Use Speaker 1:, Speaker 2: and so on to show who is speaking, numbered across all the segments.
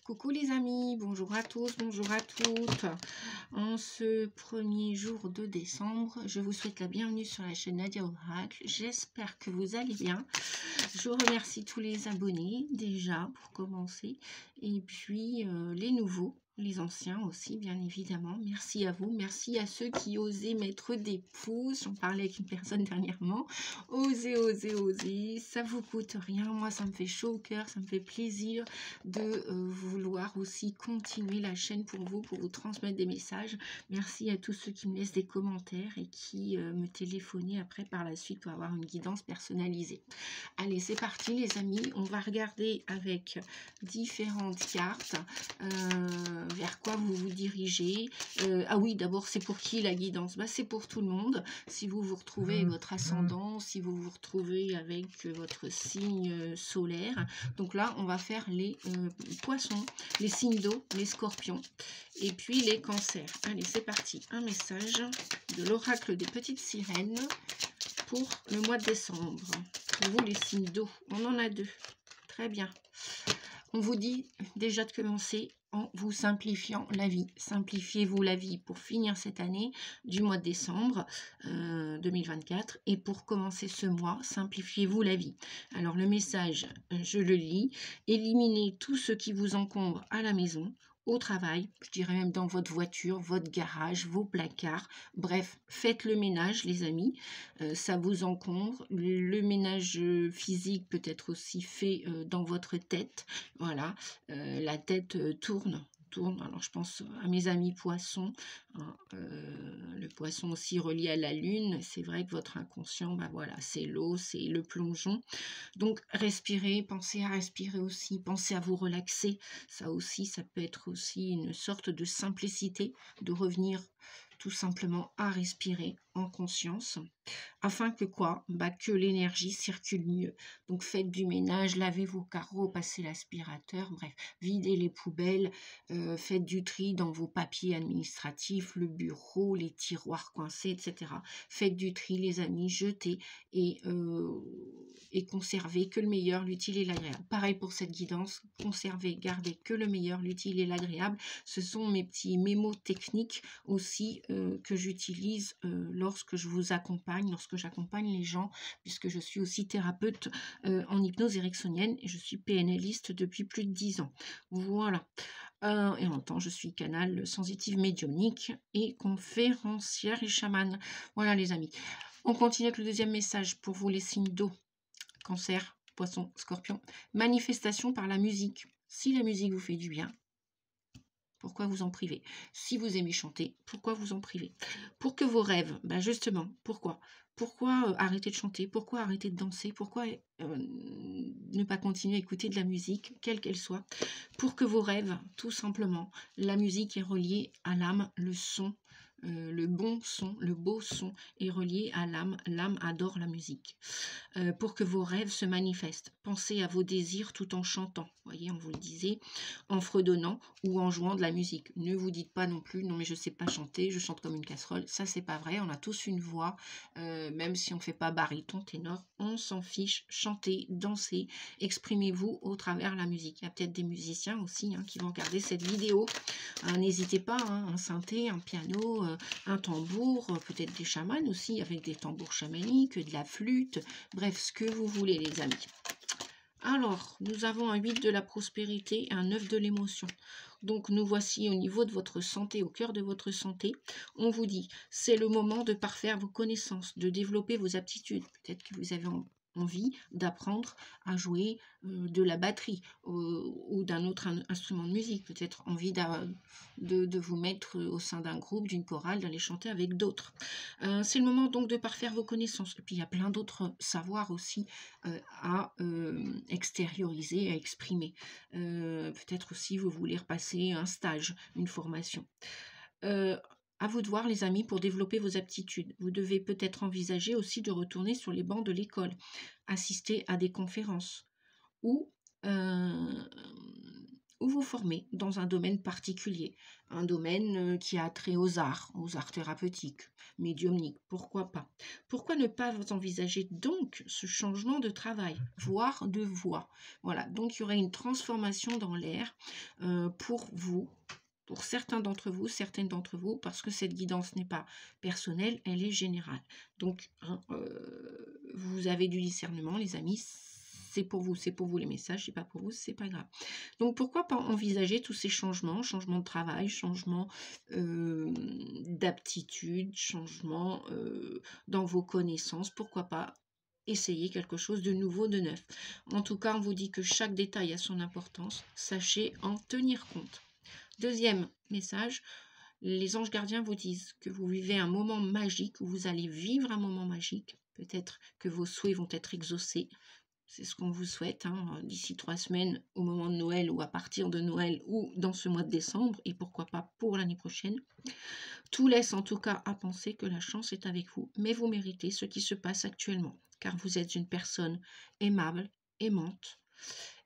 Speaker 1: Coucou les amis, bonjour à tous, bonjour à toutes. En ce premier jour de décembre, je vous souhaite la bienvenue sur la chaîne Nadia Oracle. J'espère que vous allez bien. Je remercie tous les abonnés déjà pour commencer et puis les nouveaux. Les anciens aussi, bien évidemment. Merci à vous. Merci à ceux qui osaient mettre des pouces. J'en parlais avec une personne dernièrement. Osez, osez, osez. Ça vous coûte rien. Moi, ça me fait chaud au cœur. Ça me fait plaisir de vouloir aussi continuer la chaîne pour vous transmettre des messages. Merci à tous ceux qui me laissent des commentaires et qui me téléphonent après par la suite pour avoir une guidance personnalisée. Allez, c'est parti les amis. On va regarder avec différentes cartes vers quoi vous vous dirigez. Ah oui, d'abord, c'est pour qui la guidance? C'est pour tout le monde. Si vous vous retrouvez avec votre ascendant, si vous vous retrouvez avec votre signe solaire. Donc là, on va faire les poissons, les signes d'eau, les scorpions et puis les cancers. Allez, c'est parti. Un message de l'oracle des petites sirènes pour le mois de décembre. Pour vous, les signes d'eau. On en a deux. Très bien. On vous dit déjà de commencer en vous simplifiant la vie. Simplifiez-vous la vie pour finir cette année du mois de décembre 2024. Et pour commencer ce mois, simplifiez-vous la vie. Alors le message, je le lis. Éliminez tout ce qui vous encombre à la maison, au travail, je dirais même dans votre voiture, votre garage, vos placards. Bref, faites le ménage les amis, ça vous encombre. Le ménage physique peut être aussi fait dans votre tête. Voilà, la tête tourne. Alors je pense à mes amis poissons, hein, le poisson aussi relié à la lune. C'est vrai que votre inconscient, voilà, c'est l'eau, c'est le plongeon. Donc respirez, pensez à respirer aussi, pensez à vous relaxer. Ça aussi, ça peut être aussi une sorte de simplicité, de revenir tout simplement à respirer en conscience, afin que quoi? Que l'énergie circule mieux. Donc faites du ménage, lavez vos carreaux, passez l'aspirateur, bref, videz les poubelles, faites du tri dans vos papiers administratifs, le bureau, les tiroirs coincés, etc. Faites du tri les amis, jetez et conservez que le meilleur, l'utile et l'agréable. Pareil pour cette guidance, conservez, gardez que le meilleur, l'utile et l'agréable. Ce sont mes petits mémos techniques aussi que j'utilise lorsque je vous accompagne, lorsque j'accompagne les gens, puisque je suis aussi thérapeute en hypnose ericksonienne et je suis PNListe depuis plus de 10 ans. Voilà. Et en même temps, je suis canal sensitive médiumnique et conférencière et chamane. Voilà les amis. On continue avec le deuxième message pour vous les signes d'eau. Cancer, poisson, scorpion. Manifestation par la musique. Si la musique vous fait du bien, pourquoi vous en privez? Si vous aimez chanter, pourquoi vous en privez? Pour que vos rêves, justement, pourquoi? Pourquoi arrêter de chanter? Pourquoi arrêter de danser? Pourquoi ne pas continuer à écouter de la musique, quelle qu'elle soit? Pour que vos rêves, tout simplement, la musique est reliée à l'âme, le son, le bon son, le beau son est relié à l'âme. L'âme adore la musique. Pour que vos rêves se manifestent, pensez à vos désirs tout en chantant. Voyez, on vous le disait, en fredonnant ou en jouant de la musique. Ne vous dites pas non plus, non mais je sais pas chanter, je chante comme une casserole. Ça, c'est pas vrai. On a tous une voix, même si on fait pas baryton, ténor, on s'en fiche. Chantez, dansez, exprimez-vous au travers la musique. Il y a peut-être des musiciens aussi qui vont regarder cette vidéo. N'hésitez pas, un synthé, un piano, un tambour, peut-être des chamans aussi, avec des tambours chamaniques, de la flûte, bref, ce que vous voulez les amis. Alors, nous avons un 8 de la prospérité et un 9 de l'émotion. Donc, nous voici au niveau de votre santé, au cœur de votre santé. On vous dit, c'est le moment de parfaire vos connaissances, de développer vos aptitudes. Peut-être que vous avez envie d'apprendre à jouer de la batterie ou d'un autre instrument de musique, peut-être envie de vous mettre au sein d'un groupe, d'une chorale, d'aller chanter avec d'autres. C'est le moment donc de parfaire vos connaissances. Et puis il y a plein d'autres savoirs aussi à extérioriser, à exprimer. Peut-être aussi vous voulez repasser un stage, une formation. À vous de voir les amis pour développer vos aptitudes. Vous devez peut-être envisager aussi de retourner sur les bancs de l'école, assister à des conférences ou ou vous former dans un domaine particulier, un domaine qui a trait aux arts thérapeutiques, médiumniques, pourquoi pas. Pourquoi ne pas vous envisager donc ce changement de travail, voire de voie? Voilà, donc il y aurait une transformation dans l'air pour vous, pour certains d'entre vous, certaines d'entre vous, parce que cette guidance n'est pas personnelle, elle est générale. Donc, hein, vous avez du discernement, les amis, c'est pour vous les messages, c'est pas pour vous, c'est pas grave. Donc, pourquoi pas envisager tous ces changements, changement de travail, changement d'aptitude, changement dans vos connaissances, pourquoi pas essayer quelque chose de nouveau, de neuf. En tout cas, on vous dit que chaque détail a son importance, sachez en tenir compte. Deuxième message, les anges gardiens vous disent que vous vivez un moment magique, ou vous allez vivre un moment magique. Peut-être que vos souhaits vont être exaucés. C'est ce qu'on vous souhaite hein, d'ici 3 semaines, au moment de Noël, ou à partir de Noël, ou dans ce mois de décembre, et pourquoi pas pour l'année prochaine. Tout laisse en tout cas à penser que la chance est avec vous, mais vous méritez ce qui se passe actuellement, car vous êtes une personne aimable, aimante,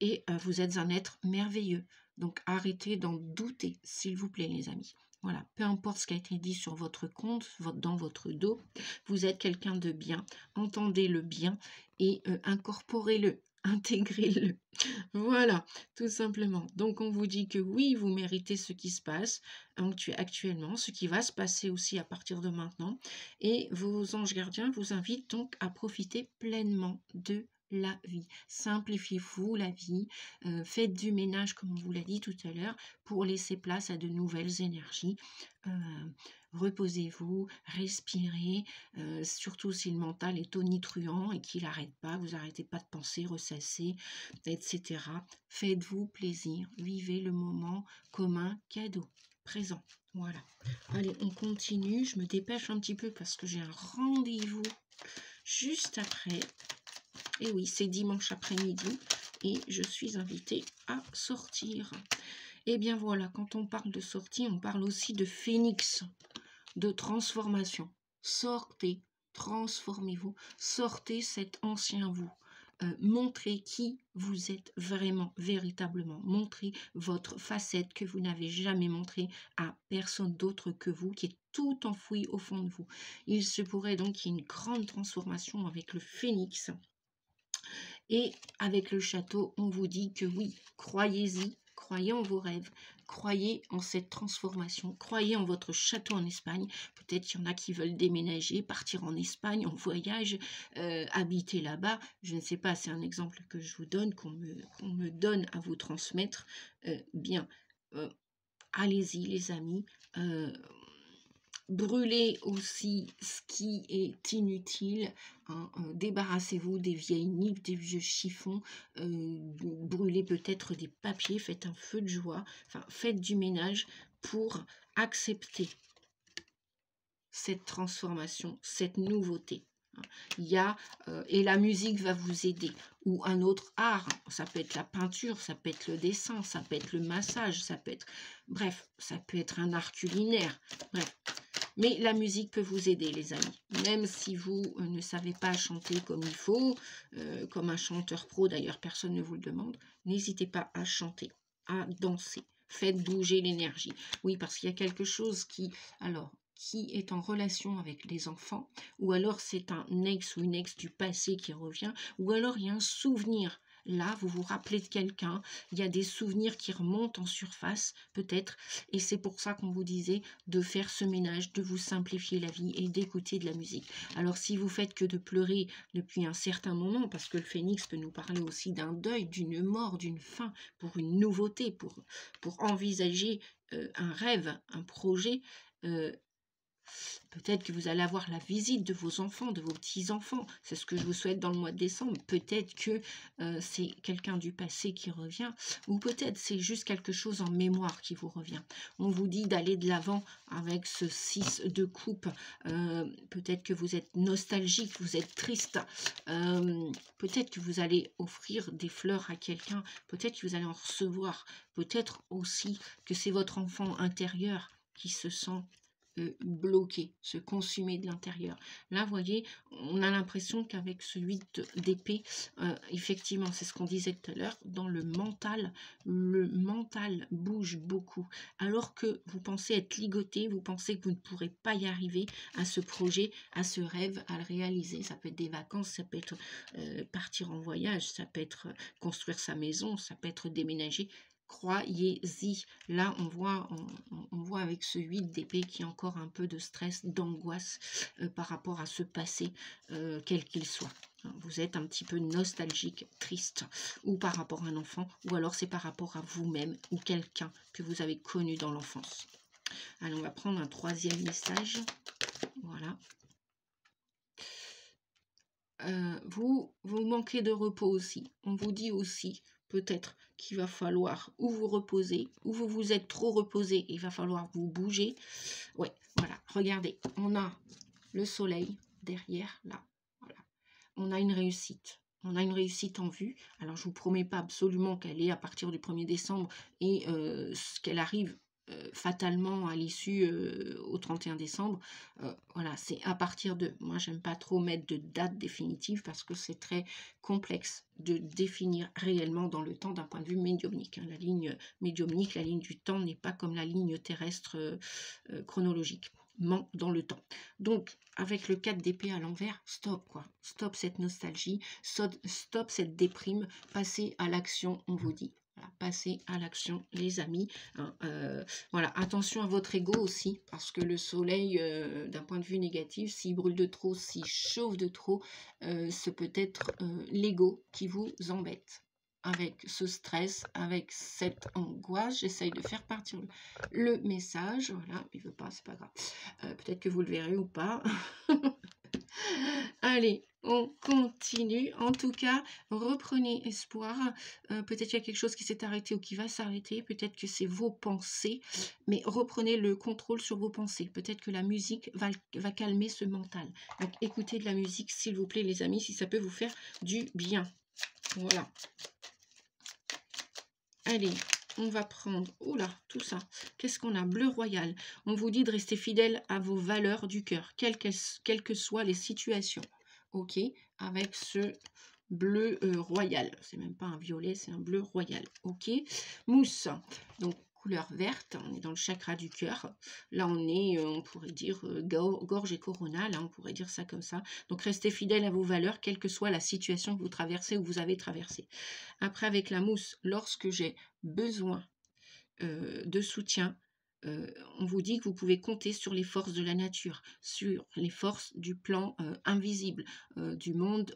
Speaker 1: et vous êtes un être merveilleux. Donc arrêtez d'en douter, s'il vous plaît, les amis. Voilà, peu importe ce qui a été dit sur votre compte, dans votre dos, vous êtes quelqu'un de bien. Entendez le bien et incorporez-le, intégrez-le. Voilà, tout simplement. Donc on vous dit que oui, vous méritez ce qui se passe actuellement, ce qui va se passer aussi à partir de maintenant. Et vos anges gardiens vous invitent donc à profiter pleinement de la vie. Simplifiez-vous la vie, faites du ménage comme on vous l'a dit tout à l'heure pour laisser place à de nouvelles énergies. Reposez-vous, respirez, surtout si le mental est tonitruant et qu'il n'arrête pas, vous n'arrêtez pas de penser, ressasser, etc. Faites-vous plaisir, vivez le moment comme un cadeau présent. Voilà. Allez, on continue, je me dépêche un petit peu parce que j'ai un rendez-vous juste après. Et oui, c'est dimanche après-midi et je suis invitée à sortir. Et bien voilà, quand on parle de sortie, on parle aussi de phénix, de transformation. Sortez, transformez-vous, sortez cet ancien vous. Montrez qui vous êtes vraiment, véritablement. Montrez votre facette que vous n'avez jamais montrée à personne d'autre que vous, qui est tout enfoui au fond de vous. Il se pourrait donc qu'il y ait une grande transformation avec le phénix. Et avec le château, on vous dit que oui, croyez-y, croyez en vos rêves, croyez en cette transformation, croyez en votre château en Espagne. Peut-être qu'il y en a qui veulent déménager, partir en Espagne, en voyage, habiter là-bas. Je ne sais pas, c'est un exemple que je vous donne, qu'on me donne à vous transmettre. Bien, allez-y les amis. Brûlez aussi ce qui est inutile, hein, débarrassez-vous des vieilles nippes, des vieux chiffons, brûlez peut-être des papiers, faites un feu de joie, enfin faites du ménage pour accepter cette transformation, cette nouveauté. Il y a, et la musique va vous aider, ou un autre art, ça peut être la peinture, ça peut être le dessin, ça peut être le massage, ça peut être, bref, ça peut être un art culinaire, bref. Mais la musique peut vous aider, les amis. Même si vous ne savez pas chanter comme il faut, comme un chanteur pro, d'ailleurs, personne ne vous le demande, n'hésitez pas à chanter, à danser. Faites bouger l'énergie. Oui, parce qu'il y a quelque chose qui est en relation avec les enfants, ou alors c'est un ex ou une ex du passé qui revient, ou alors il y a un souvenir. Là, vous vous rappelez de quelqu'un, il y a des souvenirs qui remontent en surface, peut-être, et c'est pour ça qu'on vous disait de faire ce ménage, de vous simplifier la vie et d'écouter de la musique. Alors, si vous faites que de pleurer depuis un certain moment, parce que le phénix peut nous parler aussi d'un deuil, d'une mort, d'une fin, pour une nouveauté, pour envisager un rêve, un projet, peut-être que vous allez avoir la visite de vos enfants, de vos petits-enfants. C'est ce que je vous souhaite dans le mois de décembre. Peut-être que c'est quelqu'un du passé qui revient, ou peut-être c'est juste quelque chose en mémoire qui vous revient. On vous dit d'aller de l'avant avec ce 6 de coupe. Peut-être que vous êtes nostalgique, vous êtes triste. Peut-être que vous allez offrir des fleurs à quelqu'un. Peut-être que vous allez en recevoir. Peut-être aussi que c'est votre enfant intérieur qui se sent bloquer, se consumer de l'intérieur. Là, vous voyez, on a l'impression qu'avec ce 8 d'épée, effectivement, c'est ce qu'on disait tout à l'heure, dans le mental bouge beaucoup. Alors que vous pensez être ligoté, vous pensez que vous ne pourrez pas y arriver à ce projet, à ce rêve, à le réaliser. Ça peut être des vacances, ça peut être partir en voyage, ça peut être construire sa maison, ça peut être déménager. Croyez-y. Là, on voit avec ce 8 d'épée qu'il y a encore un peu de stress, d'angoisse par rapport à ce passé, quel qu'il soit. Vous êtes un petit peu nostalgique, triste, ou par rapport à un enfant, ou alors c'est par rapport à vous-même ou quelqu'un que vous avez connu dans l'enfance. Allez, on va prendre un troisième message. Voilà. Vous manquez de repos aussi. On vous dit aussi peut-être qu'il va falloir ou vous reposer, ou vous êtes trop reposé, il va falloir vous bouger. Ouais, voilà, regardez, on a le soleil derrière, là, voilà. On a une réussite. On a une réussite en vue. Alors, je ne vous promets pas absolument qu'elle est à partir du 1er décembre et qu'elle arrive fatalement à l'issue au 31 décembre. Voilà, c'est à partir de... Moi, j'aime pas trop mettre de date définitive parce que c'est très complexe de définir réellement dans le temps d'un point de vue médiumnique. La ligne médiumnique, la ligne du temps n'est pas comme la ligne terrestre chronologique. Dans le temps. Donc, avec le 4 d'épée à l'envers, stop quoi. Stop cette nostalgie, stop cette déprime, passez à l'action, on vous dit. Voilà, passez à l'action, les amis. Hein, voilà, attention à votre ego aussi, parce que le soleil, d'un point de vue négatif, s'il brûle de trop, s'il chauffe de trop, c'est peut-être l'ego qui vous embête. Avec ce stress, avec cette angoisse, j'essaye de faire partir le message. Voilà, il ne veut pas, c'est pas grave. Peut-être que vous le verrez ou pas. Allez, on continue. En tout cas, reprenez espoir. Peut-être qu'il y a quelque chose qui s'est arrêté ou qui va s'arrêter. Peut-être que c'est vos pensées. Mais reprenez le contrôle sur vos pensées. Peut-être que la musique va calmer ce mental. Donc, écoutez de la musique, s'il vous plaît, les amis, si ça peut vous faire du bien. Voilà. Allez, on va prendre, oula, tout ça, qu'est-ce qu'on a? Bleu royal. On vous dit de rester fidèle à vos valeurs du cœur, quelles que soient les situations. Ok, avec ce bleu royal. C'est même pas un violet, c'est un bleu royal. Ok, mousse, donc couleur verte, on est dans le chakra du cœur. Là, on est, on pourrait dire, gorge et corona, là, on pourrait dire ça comme ça. Donc, restez fidèle à vos valeurs, quelle que soit la situation que vous traversez ou vous avez traversé. Après, avec la mousse, lorsque j'ai besoin de soutien, on vous dit que vous pouvez compter sur les forces de la nature, sur les forces du plan invisible, du monde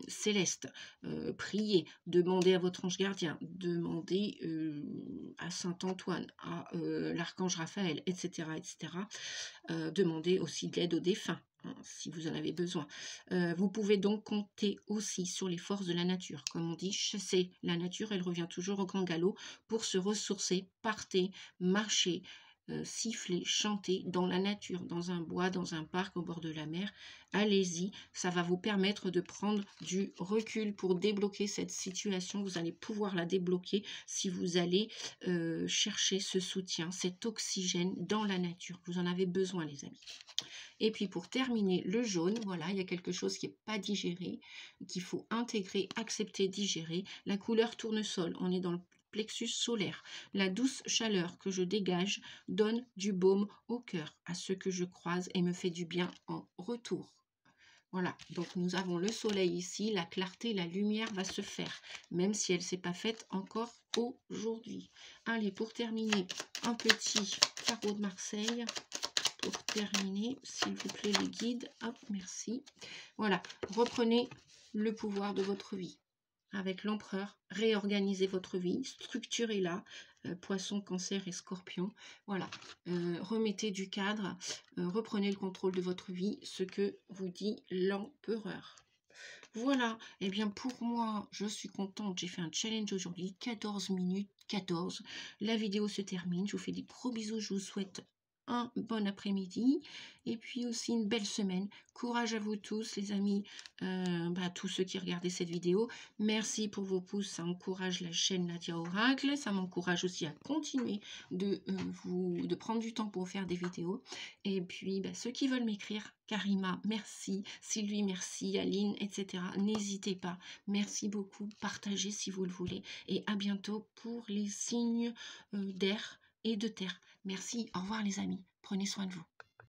Speaker 1: céleste. Priez, demandez à votre ange gardien, demandez à Saint Antoine, à l'archange Raphaël, etc. etc. Demandez aussi de l'aide aux défunts. Si vous en avez besoin. Vous pouvez donc compter aussi sur les forces de la nature. Comme on dit, chasser la nature, elle revient toujours au grand galop pour se ressourcer. Partez, marchez, sifflez, chantez dans la nature, dans un bois, dans un parc, au bord de la mer. Allez-y, ça va vous permettre de prendre du recul pour débloquer cette situation. Vous allez pouvoir la débloquer si vous allez chercher ce soutien, cet oxygène dans la nature. Vous en avez besoin, les amis. Et puis pour terminer, le jaune, voilà, il y a quelque chose qui n'est pas digéré, qu'il faut intégrer, accepter, digérer. La couleur tournesol, on est dans le plexus solaire. La douce chaleur que je dégage donne du baume au cœur à ceux que je croise et me fait du bien en retour. Voilà, donc nous avons le soleil ici, la clarté, la lumière va se faire, même si elle ne s'est pas faite encore aujourd'hui. Allez, pour terminer, un petit tarot de Marseille. Pour terminer, s'il vous plaît, les guides. Hop, merci. Voilà, reprenez le pouvoir de votre vie. Avec l'empereur, réorganisez votre vie, structurez-la, poisson, cancer et scorpion. Voilà, remettez du cadre, reprenez le contrôle de votre vie, ce que vous dit l'empereur. Voilà, et eh bien pour moi, je suis contente, j'ai fait un challenge aujourd'hui, 14 minutes, 14. La vidéo se termine, je vous fais des gros bisous, je vous souhaite un bon après-midi et puis aussi une belle semaine. Courage à vous tous les amis, tous ceux qui regardaient cette vidéo. Merci pour vos pouces, ça encourage la chaîne Nadia Oracle, ça m'encourage aussi à continuer de prendre du temps pour faire des vidéos. Et puis ceux qui veulent m'écrire, Karima, merci, Sylvie, merci, Aline, etc. N'hésitez pas. Merci beaucoup, partagez si vous le voulez. Et à bientôt pour les signes d'air et de terre. Merci, au revoir les amis, prenez soin de vous.